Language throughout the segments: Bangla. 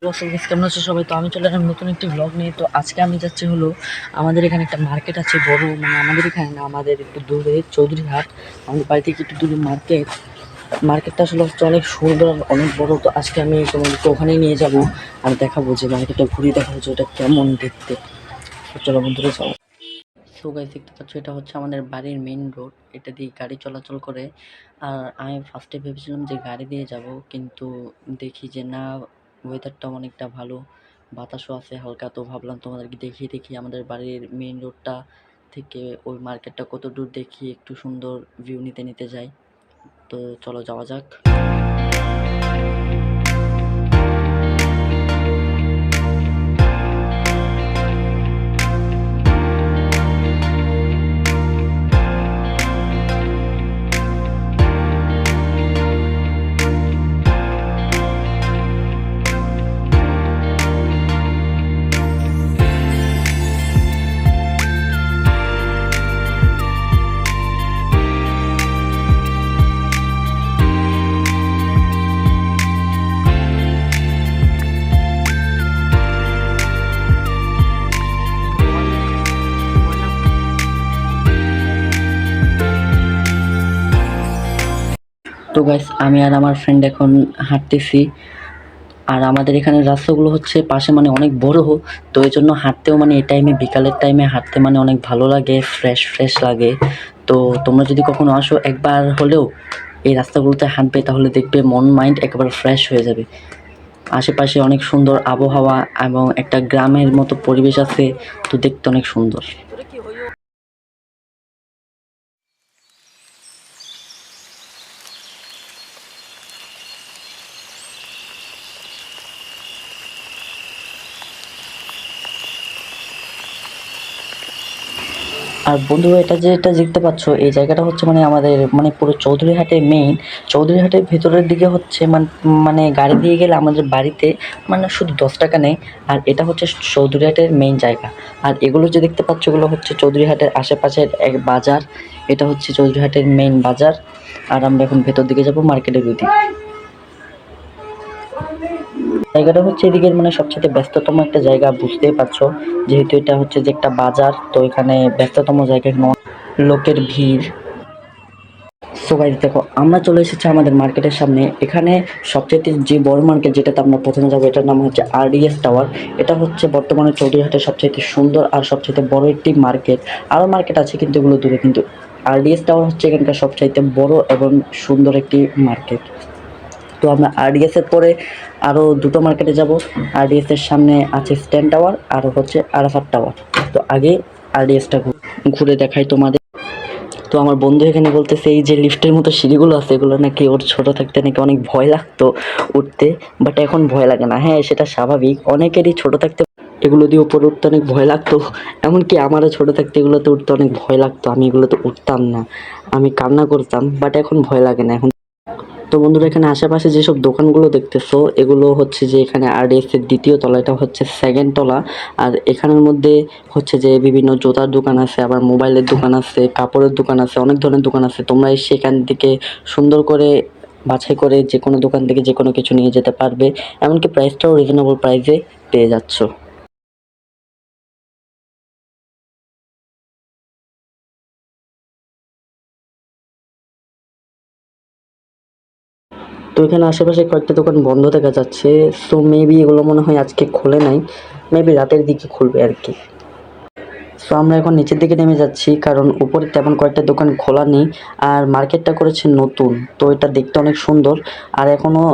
কেমন আছো সবাই? তো আমি চলে এলাম নতুন একটি ব্লগ নিয়ে। তো আজকে আমি যাচ্ছি হলো আমাদের এখানে একটা মার্কেট আছে বড়, মানে আমাদের এখানে না, আমাদের একটু দূরে চৌধুরীহাট, আমাদের বাড়ি থেকে একটু দূরে মার্কেটটা আসলে হচ্ছে অনেক সুন্দর, অনেক বড়। তো আজকে আমি তোমাদেরকে ওখানেই নিয়ে যাব আর দেখাবো যে মার্কেটটা ঘুরিয়ে দেখাবো যে ওটা কেমন দেখতে। তো চলো বন্ধুরা যাও। সো গাইস, দেখতে পাচ্ছ এটা হচ্ছে আমাদের বাড়ির মেইন রোড, এটা দিয়ে গাড়ি চলাচল করে। আর আমি ফার্স্টে ভেবেছিলাম যে গাড়ি দিয়ে যাব, কিন্তু দেখি যে না, ওয়েদারটা অনেকটা ভালো, বাতাসও আছে হালকা। তো ভাবলাম তোমাদেরকে দেখিয়ে দেখি আমাদের বাড়ির মেইন রোডটা থেকে ওই মার্কেটটা কত দূর, দেখি একটু সুন্দর ভিউ নিতে নিতে যাই। তো চলো যাওয়া যাক। তো গাইস, আমি আর আমার ফ্রেন্ড এখন হাঁটতেছি। আর আমাদের এখানে রাস্তাগুলো হচ্ছে পাশে, মানে অনেক বড়। তো এই জন্য হাঁটতেও, মানে এই টাইমে, বিকালের টাইমে হাঁটতে মানে অনেক ভালো লাগে, ফ্রেশ ফ্রেশ লাগে। তো তোমরা যদি কখনো আসো, একবার হলেও এই রাস্তাগুলোতে হাঁটবে, তাহলে দেখবে মন মাইন্ড একেবারে ফ্রেশ হয়ে যাবে। আশেপাশে অনেক সুন্দর আবহাওয়া এবং একটা গ্রামের মতো পরিবেশ আছে, তো দেখতে অনেক সুন্দর। আর বন্ধুরা, এটা দেখতে পাচ্ছ, এই জায়গাটা হচ্ছে মানে আমাদের, মানে পুরো চৌধুরীহাটের মেইন। চৌধুরীহাটের ভেতরের দিকে হচ্ছে মানে গাড়ি দিয়ে গেলে আমাদের বাড়িতে মানে শুধু 10 টাকা নেয়। আর এটা হচ্ছে চৌধুরীহাটের মেইন জায়গা। আর এগুলো যে দেখতে পাচ্ছ, এগুলো হচ্ছে চৌধুরীহাটের আশেপাশের এক বাজার। এটা হচ্ছে চৌধুরীহাটের মেইন বাজার। আর আমরা এখন ভেতর দিকে যাব মার্কেটের দিকে। জায়গাটা হচ্ছে এদিকের মানে সবচেয়ে ব্যস্ততম একটা জায়গা, বুঝতেই পারছো, যেহেতু এটা হচ্ছে যে একটা বাজার, তো এখানে ব্যস্ততম জায়গা, এখানে লোকের ভিড়। সো গাইস দেখো, আমরা চলে এসেছি আমাদের মার্কেটের সামনে। এখানে সবচাইতে যে বড় মার্কেট, যেটাতে আমরা প্রথমে যাবো, এটার নাম হচ্ছে আরডিএস টাওয়ার। এটা হচ্ছে বর্তমানে চৌধুরীহাটের সবচাইতে সুন্দর আর সবচাইতে বড় একটি মার্কেট। আরও মার্কেট আছে কিন্তু এগুলো দূরে, কিন্তু আরডিএস টাওয়ার হচ্ছে এখানকার সবচাইতে বড় এবং সুন্দর একটি মার্কেট। তো আমরা আরডিএস এর পরে আরও দুটো মার্কেটে যাব। আরডিএস এর সামনে আছে স্ট্যান্ড টাওয়ার আর হচ্ছে আরাফাত টাওয়ার। তো আগে আরডিএসটা ঘুরে দেখাই তোমাদের। তো আমার বন্ধু এখানে বলতেছে এই যে লিফটের মতো সিঁড়িগুলো আছে, এগুলো নাকি ওর ছোট থাকতে নাকি অনেক ভয় লাগতো উঠতে, বাট এখন ভয় লাগে না। হ্যাঁ, সেটা স্বাভাবিক, অনেকেরই ছোট থাকতে এগুলো দিয়ে উপরে উঠতে অনেক ভয় লাগতো। এমনকি আমারও ছোট থাকতে এগুলোতে উঠতে অনেক ভয় লাগতো, আমি এগুলোতে উঠতাম না, আমি কান্না করতাম, বাট এখন ভয় লাগে না এখন। তো বন্ধুরা, এখানে আশেপাশে যেসব দোকানগুলো দেখতেছো, এগুলো হচ্ছে যে এখানে আরডিএস এর দ্বিতীয় তলা, এটা হচ্ছে সেকেন্ড তলা। আর এখানের মধ্যে হচ্ছে যে বিভিন্ন জুতার দোকান আছে, আবার মোবাইলের দোকান আছে, কাপড়ের দোকান আছে, অনেক ধরনের দোকান আছে। তোমরা সেখান থেকে সুন্দর করে বাছাই করে যে কোনো দোকান থেকে যে কোনো কিছু নিয়ে যেতে পারবে। এমনকি প্রাইসটাও রিজনেবল প্রাইসে পেয়ে যাচ্ছ। তো এখানে আশেপাশে কয়েকটা দোকান বন্ধ দেখা যাচ্ছে। সো মেবি এগুলো মনে হয় আজকে খোলে নাই, মেবি রাতের দিকে খুলবে আর কি। সো আমরা এখন নিচের দিকে নেমে যাচ্ছি, কারণ উপরে তেমন কয়েকটা দোকান খোলা নেই। আর মার্কেটটা করেছে নতুন, তো এটা দেখতে অনেক সুন্দর। আর এখনও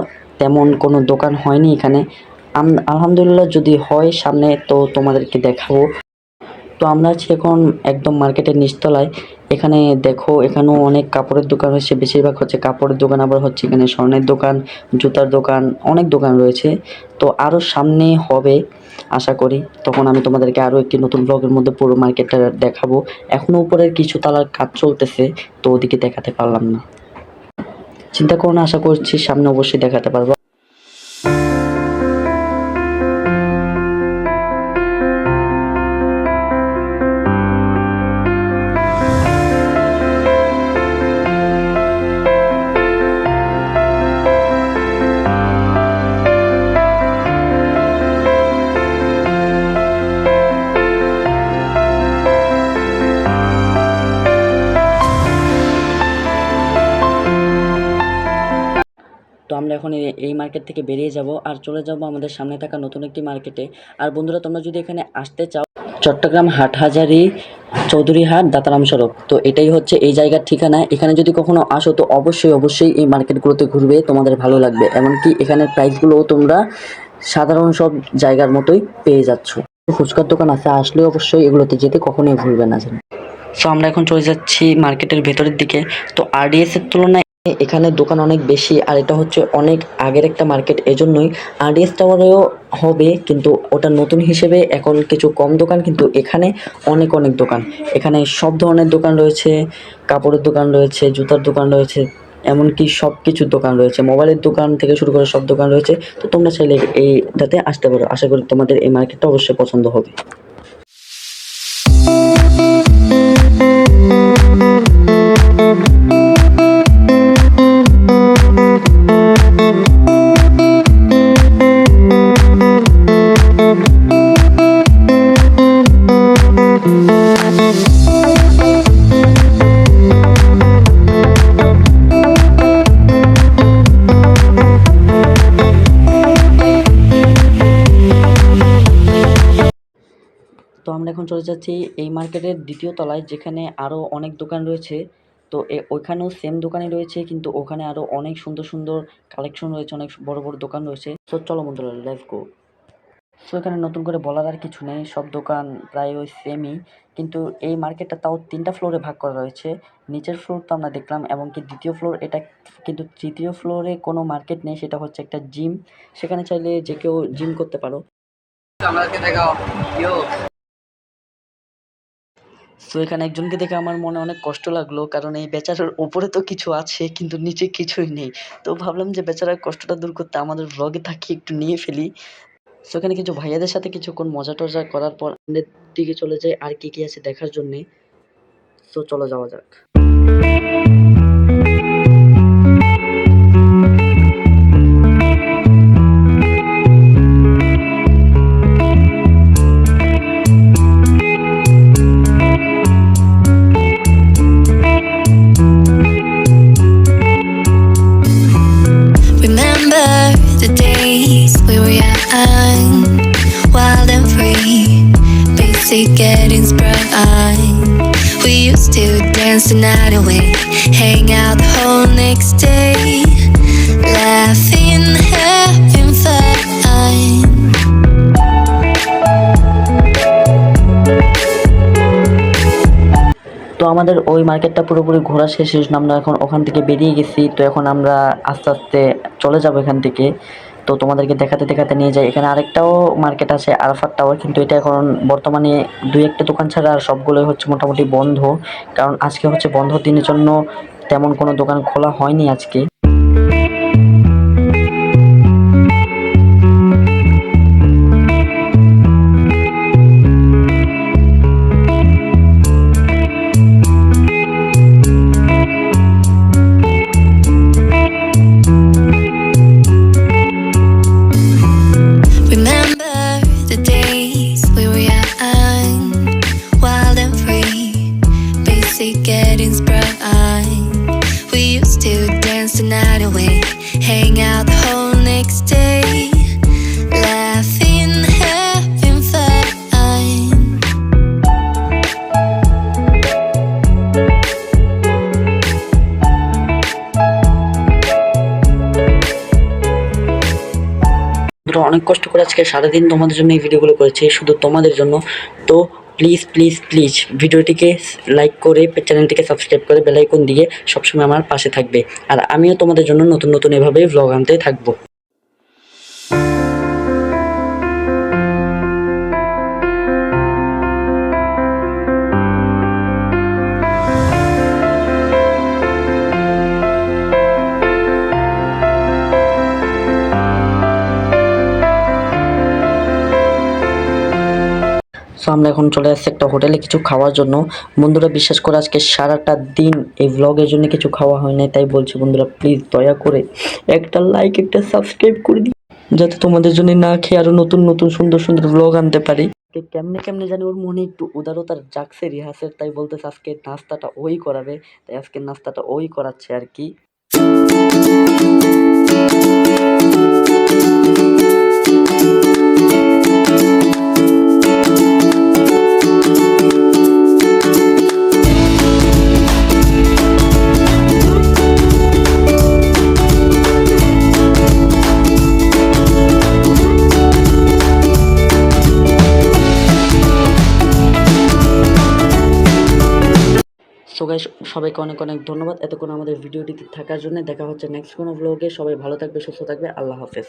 তেমন কোনো দোকান হয়নি এখানে। আলহামদুলিল্লাহ, যদি হয় সামনে তো তোমাদেরকে দেখাবো। তো আমরা আছি এখন একদম মার্কেটের নিচতলায়। এখানে দেখো, এখানেও অনেক কাপড়ের দোকান রয়েছে, বেশিরভাগ হচ্ছে কাপড়ের দোকান, আবার হচ্ছে এখানে স্বর্ণের দোকান, জুতার দোকান, অনেক দোকান রয়েছে। তো আরও সামনে হবে আশা করি, তখন আমি তোমাদেরকে আরও একটি নতুন ব্লগের মধ্যে পুরো মার্কেটটা দেখাবো। এখনও উপরের কিছু তালার কাজ চলতেছে, তো ওদিকে দেখাতে পারলাম না। চিন্তা করো না, আশা করছি সামনে অবশ্যই দেখাতে পারবো। এখন এই মার্কেট থেকে বেরিয়ে যাব আর চলে যাব আমাদের সামনে থাকা নতুন একটি মার্কেটে। আর বন্ধুরা, তোমরা যদি এখানে আসতে চাও, চট্টগ্রাম হাটহাজারী চৌধুরীহাট দাতারাম সড়ক, তো এটাই হচ্ছে এই জায়গার ঠিকানা। এখানে যদি কখনো আসো তো অবশ্যই এই মার্কেটগুলোতে ঘুরবে, তোমাদের ভালো লাগবে। এমনকি এখানের প্রাইসগুলোও তোমরা সাধারণ সব জায়গার মতোই পেয়ে যাচ্ছ। ফুচকার দোকান আছে, আসলে অবশ্যই এগুলোতে যেতে কখনোই ভুলবে না যেন। সো আমরা এখন চলে যাচ্ছি মার্কেটের ভেতরের দিকে। তো আরডিএস এর তুলনায় এখানে দোকান অনেক বেশি, আর এটা হচ্ছে অনেক আগের একটা মার্কেট, এজন্যই আরডিএস টাওয়ারেও হবে, কিন্তু ওটা নতুন হিসেবে এখন কিছু কম দোকান, কিন্তু এখানে অনেক দোকান। এখানে সব ধরনের দোকান রয়েছে, কাপড়ের দোকান রয়েছে, জুতার দোকান রয়েছে, এমনকি সব কিছুর দোকান রয়েছে, মোবাইলের দোকান থেকে শুরু করে সব দোকান রয়েছে। তো তোমরা চাইলে এইটাতে আসতে পারো। আশা করি তোমাদের এই মার্কেটটা অবশ্যই পছন্দ হবে। তো আমরা এখন চলে যাচ্ছি এই মার্কেটের দ্বিতীয় তলায়, যেখানে আরও অনেক দোকান রয়েছে। তো ওইখানেও সেম দোকানই রয়েছে, কিন্তু ওখানে আরও অনেক সুন্দর কালেকশন রয়েছে, অনেক বড় দোকান রয়েছে। তো চলো বন্ধুরা, লেটস গো। সো এখানে নতুন করে বলার আর কিছু নেই, সব দোকান প্রায় ওই সেমই, কিন্তু এই মার্কেটটা তাও 3টা ফ্লোরে ভাগ করা রয়েছে। নিচের ফ্লোর তো আমরা দেখলাম, এমনকি দ্বিতীয় ফ্লোর এটা, কিন্তু তৃতীয় ফ্লোরে কোনো মার্কেট নেই, সেটা হচ্ছে একটা জিম। সেখানে চাইলে যে কেউ জিম করতে পারো। সো এখানে একজনকে দেখে আমার মনে অনেক কষ্ট লাগলো, কারণ এই বেচারার উপরে তো কিছু আছে কিন্তু নিচে কিছুই নেই। তো ভাবলাম যে বেচারার কষ্টটা দূর করতে আমাদের ব্লগে থাকি একটু নিয়ে ফেলি। সো এখানে কিছু ভাইয়াদের সাথে কিছুক্ষণ মজা টজা করার পর আমাদের দিকে চলে যাই আর কি আছে দেখার জন্যে। সো চলো যাওয়া যাক। Remember the days we were young, wild and free, basic getting sprung. We used to dance the night away, hang out the whole next day, laughing, having fun. তো আমাদের ওই মার্কেটটা পুরোপুরি ঘোরা শেষ, আমরা এখন ওখান থেকে বেরিয়ে গেছি। তো এখন আমরা আস্তে চলে যাব এখান থেকে। তো তোমাদেরকে দেখাতে নিয়ে যাই। এখানে আরেকটাও মার্কেট আছে, আরাফাত টাওয়ার, কিন্তু এটা এখন বর্তমানে 2-1টা দোকান ছাড়া আর সবগুলোই হচ্ছে মোটামুটি বন্ধ, কারণ আজকে হচ্ছে বন্ধ দিনের জন্য তেমন কোনো দোকান খোলা হয়নি আজকে। Remember the days we were young, wild and free, basic getting sprung. We used to dance the night away, hang out the whole next day, laughing, having fun. অনেক কষ্ট করে আজকে সারাদিন তোমাদের জন্য এই ভিডিওগুলো করেছি, শুধু তোমাদের জন্য। তো প্লিজ ভিডিওটিকে লাইক করে চ্যানেলটিকে সাবস্ক্রাইব করে বেল আইকন দিয়ে সবসময় আমার পাশে থাকবে। আর আমিও তোমাদের জন্য নতুন এভাবে ভ্লগ আনতে থাকবো। সো আমরা এখন চলে আসছি একটা হোটেলে কিছু খাওয়ার জন্য। বন্ধুরা, বিশ্বাস করে আজকে সারাটা দিন এই ভ্লগের জন্য কিছু খাওয়া হয় নাই, তাই বলছি বন্ধুরা, প্লিজ দয়া করে একটা লাইক, একটা সাবস্ক্রাইব করে দিই, যাতে তোমাদের জন্য না খেয়ে আরো নতুন সুন্দর ভ্লগ আনতে পারি। কেমনে জানি ওর মনে একটু উদারতার জাগছে রিহাসের, তাই বলতেছে আজকে নাস্তাটা ওই করাবে, তাই আজকে নাস্তাটা ওই করাচ্ছে আর কি। সো গাইস, সবাইকে অনেক অনেক ধন্যবাদ এতক্ষণ আমাদের ভিডিওটিতে থাকার জন্য। দেখা হচ্ছে নেক্সট কোনো ব্লগে। সবাই ভালো থাকবে, সুস্থ থাকবে। আল্লাহ হাফেজ।